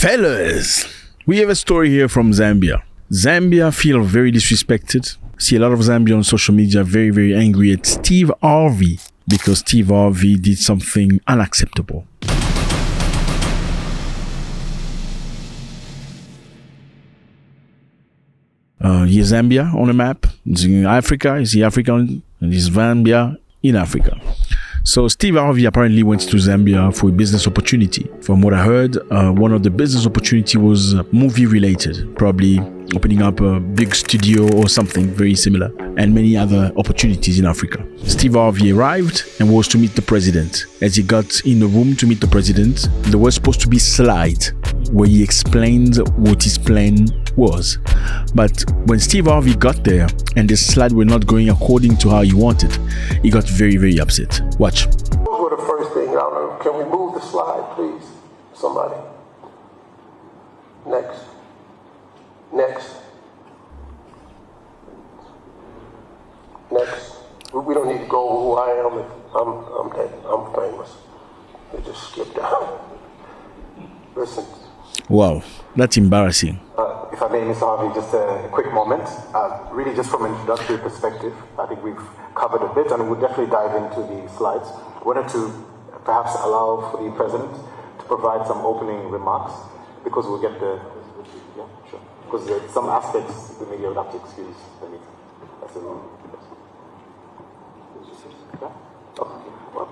Fellas, we have a story here from Zambia. Zambia feel very disrespected. See a lot of Zambians on social media very, very angry at Steve Harvey because Steve Harvey did something unacceptable. Here's Zambia on the map. It's in Africa. You see Africa and it's Zambia in Africa. So Steve Harvey apparently went to Zambia for a business opportunity. From what I heard, one of the business opportunity was movie related, probably opening up a big studio or something very similar, and many other opportunities in Africa. Steve Harvey arrived and was to meet the president. As he got in the room to meet the president, there was supposed to be a slide where he explained what his plan was. But when Steve Harvey got there and the slide were not going according to how he wanted, he got very, very upset. Watch. What the first thing, I don't know, can we move the slide, please? Somebody. Next. We don't need to go over who I am. I'm famous. They just skipped out. Listen. Wow, that's embarrassing. If I may, Mr. Harvey, just a quick moment. Really just from an introductory perspective, I think we've covered a bit and we'll definitely dive into the slides. I wanted to perhaps allow for the President to provide some opening remarks because we'll get the... Yeah, sure. Because there's some aspects the media would have to excuse the meeting. That's it. Yeah? Okay. Well,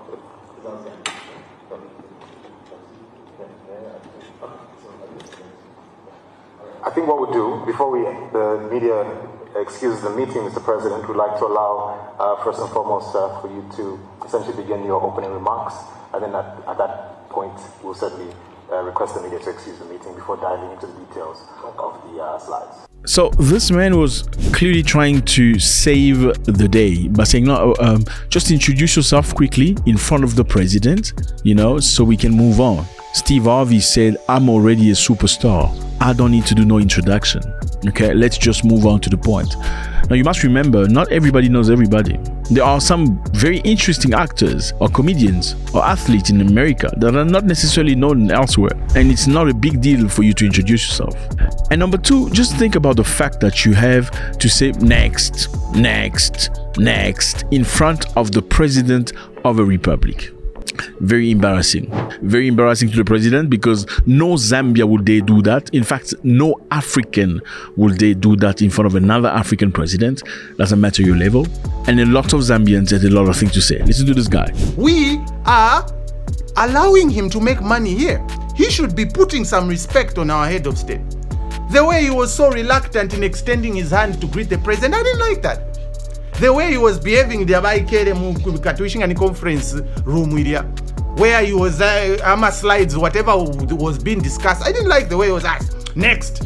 I think what we'll do, before the media excuses the meeting, Mr. President, we'd like to allow, first and foremost, for you to essentially begin your opening remarks, and then at that point, we'll certainly request the media to excuse the meeting before diving into the details of the slides. So this man was clearly trying to save the day by saying, no, just introduce yourself quickly in front of the president, so we can move on. Steve Harvey said, I'm already a superstar. I don't need to do no introduction. Okay, let's just move on to the point. Now you must remember, not everybody knows everybody. There are some very interesting actors or comedians or athletes in America that are not necessarily known elsewhere. And it's not a big deal for you to introduce yourself. And number two, just think about the fact that you have to say next in front of the president of a republic. Very embarrassing to the president, because no Zambia would they do that. In fact, no African would they do that in front of another African president. Doesn't matter your level. And a lot of Zambians had a lot of things to say. Listen to this guy. We are allowing him to make money here. He should be putting some respect on our head of state. The way he was so reluctant in extending his hand to greet the president, I didn't like that. The way he was behaving there by Katuishing and conference room where he was slides, whatever was being discussed. I didn't like the way he was asked. Next,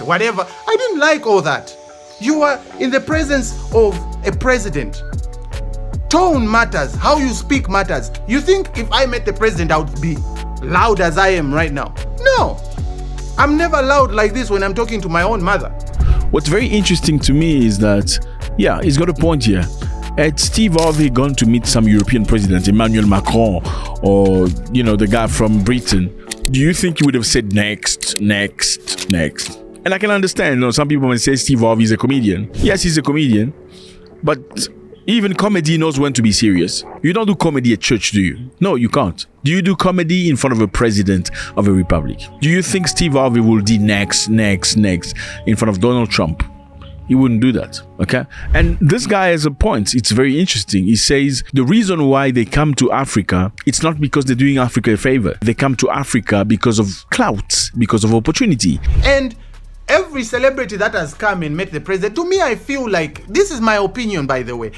whatever. I didn't like all that. You are in the presence of a president. Tone matters. How you speak matters. You think if I met the president, I would be loud as I am right now? No. I'm never loud like this when I'm talking to my own mother. What's very interesting to me is that, yeah, he's got a point here. Had Steve Harvey gone to meet some European president, Emmanuel Macron, or, the guy from Britain, do you think he would have said next? And I can understand, some people might say Steve Harvey is a comedian. Yes, he's a comedian, but even comedy knows when to be serious. You don't do comedy at church, do you? No, you can't. Do you do comedy in front of a president of a republic? Do you think Steve Harvey will do next in front of Donald Trump? He wouldn't do that, okay? And this guy has a point. It's very interesting. He says the reason why they come to Africa, it's not because they're doing Africa a favor. They come to Africa because of clout, because of opportunity. And every celebrity that has come and met the president, to me, I feel like, this is my opinion, by the way,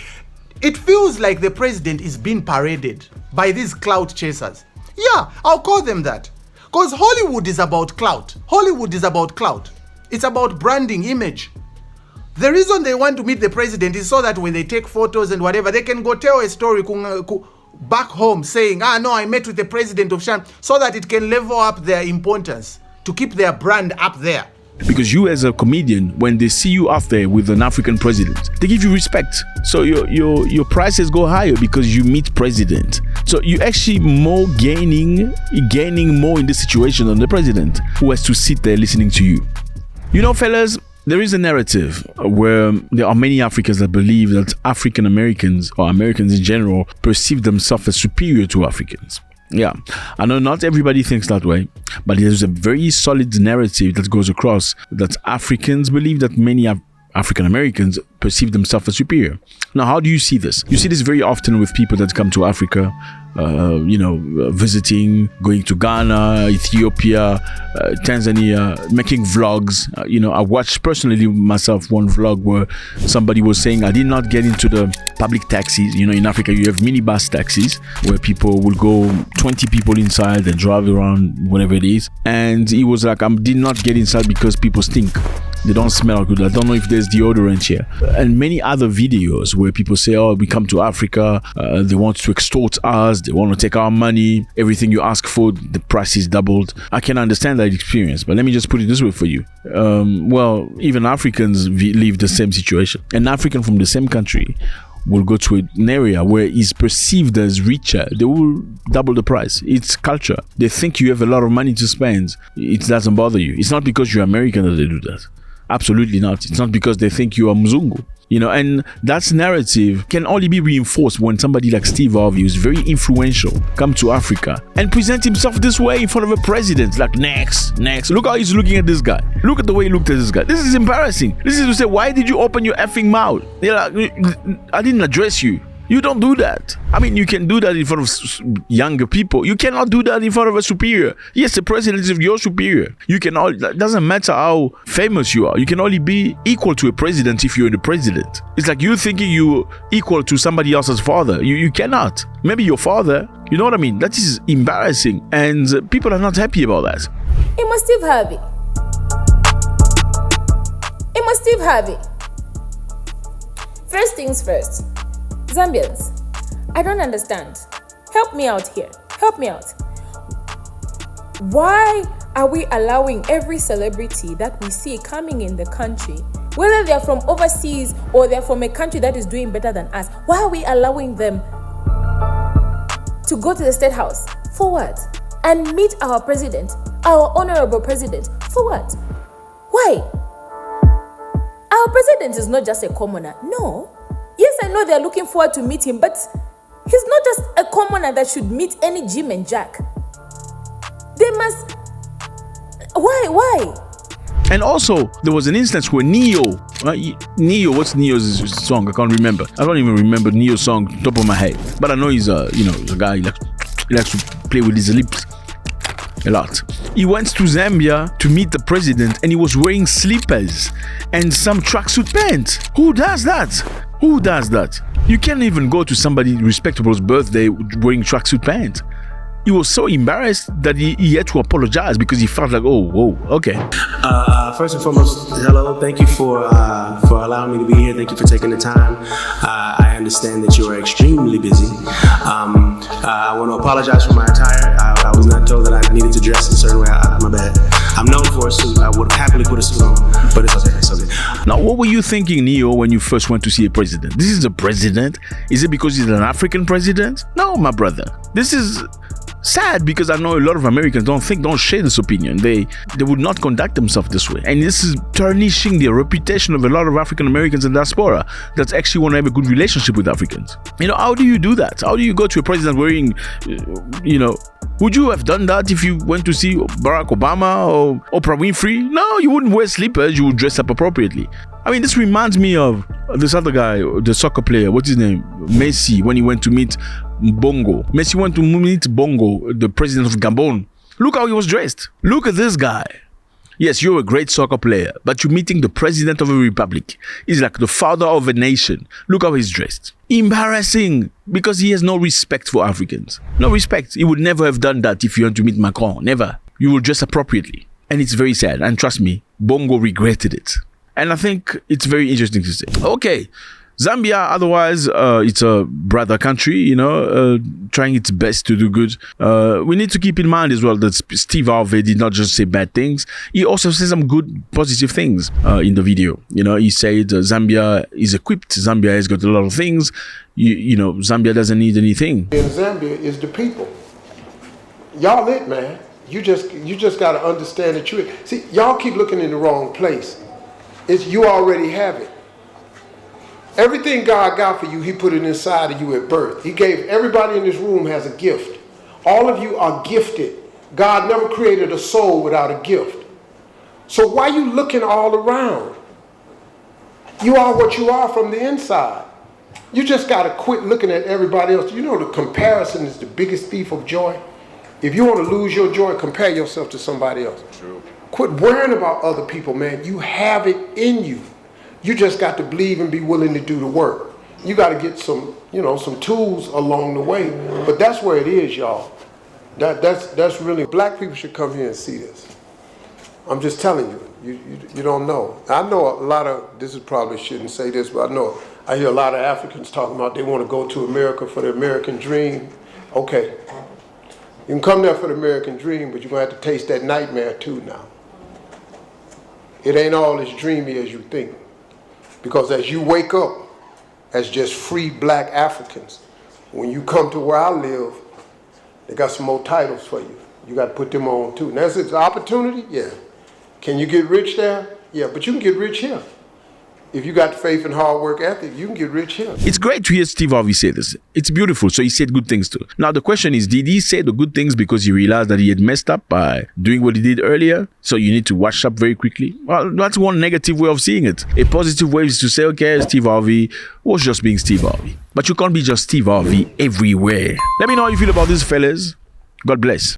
it feels like the president is being paraded by these clout chasers. Yeah, I'll call them that. Because Hollywood is about clout. It's about branding, image. The reason they want to meet the president is so that when they take photos and whatever, they can go tell a story back home saying, no, I met with the president of Shan, so that it can level up their importance, to keep their brand up there. Because you as a comedian, when they see you out there with an African president, they give you respect. So your prices go higher because you meet president. So you actually more gaining more in this situation than the president, who has to sit there listening to you. You know, fellas, there is a narrative where there are many Africans that believe that African Americans, or Americans in general, perceive themselves as superior to Africans. Yeah, I know not everybody thinks that way, but there's a very solid narrative that goes across that Africans believe that many African Americans perceive themselves as superior. Now, how do you see this? You see this very often with people that come to Africa, visiting, going to Ghana, Ethiopia, Tanzania, making vlogs. I watched personally myself one vlog where somebody was saying, I did not get into the public taxis. In Africa, you have minibus taxis where people will go 20 people inside and drive around, whatever it is. And he was like, I did not get inside because people stink. They don't smell good. I don't know if there's deodorant here. And many other videos where people say, oh, we come to Africa, they want to extort us, they want to take our money, everything you ask for, the price is doubled. I can understand that experience, but let me just put it this way for you. Even Africans live the same situation. An African from the same country will go to an area where he's perceived as richer, they will double the price. It's culture. They think you have a lot of money to spend. It doesn't bother you. It's not because you're American that they do that. Absolutely not. It's not because they think you are Mzungu. And that narrative can only be reinforced when somebody like Steve Harvey, who's very influential, come to Africa and present himself this way in front of a president. Like, next. Look how he's looking at this guy. Look at the way he looked at this guy. This is embarrassing. This is to say, why did you open your effing mouth? They're like, I didn't address you. You don't do that. I mean, you can do that in front of younger people. You cannot do that in front of a superior. Yes, the president is your superior. It doesn't matter how famous you are. You can only be equal to a president if you're the president. It's like you thinking you're equal to somebody else's father. You cannot. Maybe your father. You know what I mean? That is embarrassing. And people are not happy about that. It must Steve Harvey. Steve Harvey. First things first. Zambians, I don't understand. Help me out here. Help me out. Why are we allowing every celebrity that we see coming in the country, whether they're from overseas or they're from a country that is doing better than us, why are we allowing them to go to the State House? For what? And meet our president, our honorable president. For what? Why? Our president is not just a commoner. No. Yes, I know they're looking forward to meet him, but he's not just a commoner that should meet any Jim and Jack. They must... Why? And also, there was an instance where Neo, what's Neo's song? I can't remember. I don't even remember Neo's song top of my head. But I know he's a guy, he likes to play with his lips a lot. He went to Zambia to meet the president and he was wearing slippers and some tracksuit pants. Who does that? You can't even go to somebody respectable's birthday wearing tracksuit pants. He was so embarrassed that he had to apologize because he felt like, oh, okay. First and foremost, hello. Thank you for allowing me to be here. Thank you for taking the time. I understand that you are extremely busy. I want to apologize for my attire. I was not told that I needed to dress in a certain way. My bad. I'm known for a suit. I would happily put a suit on, but it's okay. Now, what were you thinking, Neo, when you first went to see a president? This is a president? Is it because he's an African president? No, my brother. This is sad because I know a lot of Americans don't share this opinion. They would not conduct themselves this way. And this is tarnishing the reputation of a lot of African Americans in diaspora that actually want to have a good relationship with Africans. How do you do that? How do you go to a president wearing, would you have done that if you went to see Barack Obama or Oprah Winfrey? No, you wouldn't wear slippers. You would dress up appropriately. I mean, this reminds me of this other guy, the soccer player, what's his name? Messi, when he went to meet Bongo. Messi went to meet Bongo, the president of Gabon. Look how he was dressed. Look at this guy. Yes, you're a great soccer player, but you're meeting the president of a republic. He's like the father of a nation. Look how he's dressed. Embarrassing, because he has no respect for Africans. No respect. He would never have done that if you want to meet Macron. Never. You will dress appropriately. And it's very sad. And trust me, Bongo regretted it. And I think it's very interesting to say. Okay, Zambia, otherwise, it's a brother country, you know, trying its best to do good. We need to keep in mind as well that Steve Harvey did not just say bad things. He also said some good, positive things in the video. You know, he said Zambia is equipped. Zambia has got a lot of things. You know, Zambia doesn't need anything. In Zambia is the people. Y'all it, man. You just got to understand that you. See, y'all keep looking in the wrong place. It's you already have it. Everything God got for you, he put it inside of you at birth. He gave everybody in this room has a gift. All of you are gifted. God never created a soul without a gift. So why you looking all around? You are what you are from the inside. You just got to quit looking at everybody else. You know the comparison is the biggest thief of joy. If you want to lose your joy, compare yourself to somebody else. True. Quit worrying about other people, man. You have it in you. You just got to believe and be willing to do the work. You got to get some, you know, some tools along the way. But that's where it is, y'all. That's really, black people should come here and see this. I'm just telling you, you don't know. I know a lot of, this is probably shouldn't say this, but I hear a lot of Africans talking about they want to go to America for the American dream. Okay. You can come there for the American dream, but you're going to have to taste that nightmare too now. It ain't all as dreamy as you think. Because as you wake up as just free black Africans, when you come to where I live, they got some more titles for you. You got to put them on too. Now, is it an opportunity? Yeah. Can you get rich there? Yeah, but you can get rich here. If you got faith and hard work ethic, you can get rich here. It's great to hear Steve Harvey say this. It's beautiful. So he said good things too. Now the question is, did he say the good things because he realized that he had messed up by doing what he did earlier? So you need to wash up very quickly? Well, that's one negative way of seeing it. A positive way is to say, okay, Steve Harvey was just being Steve Harvey. But you can't be just Steve Harvey everywhere. Let me know how you feel about this, fellas. God bless.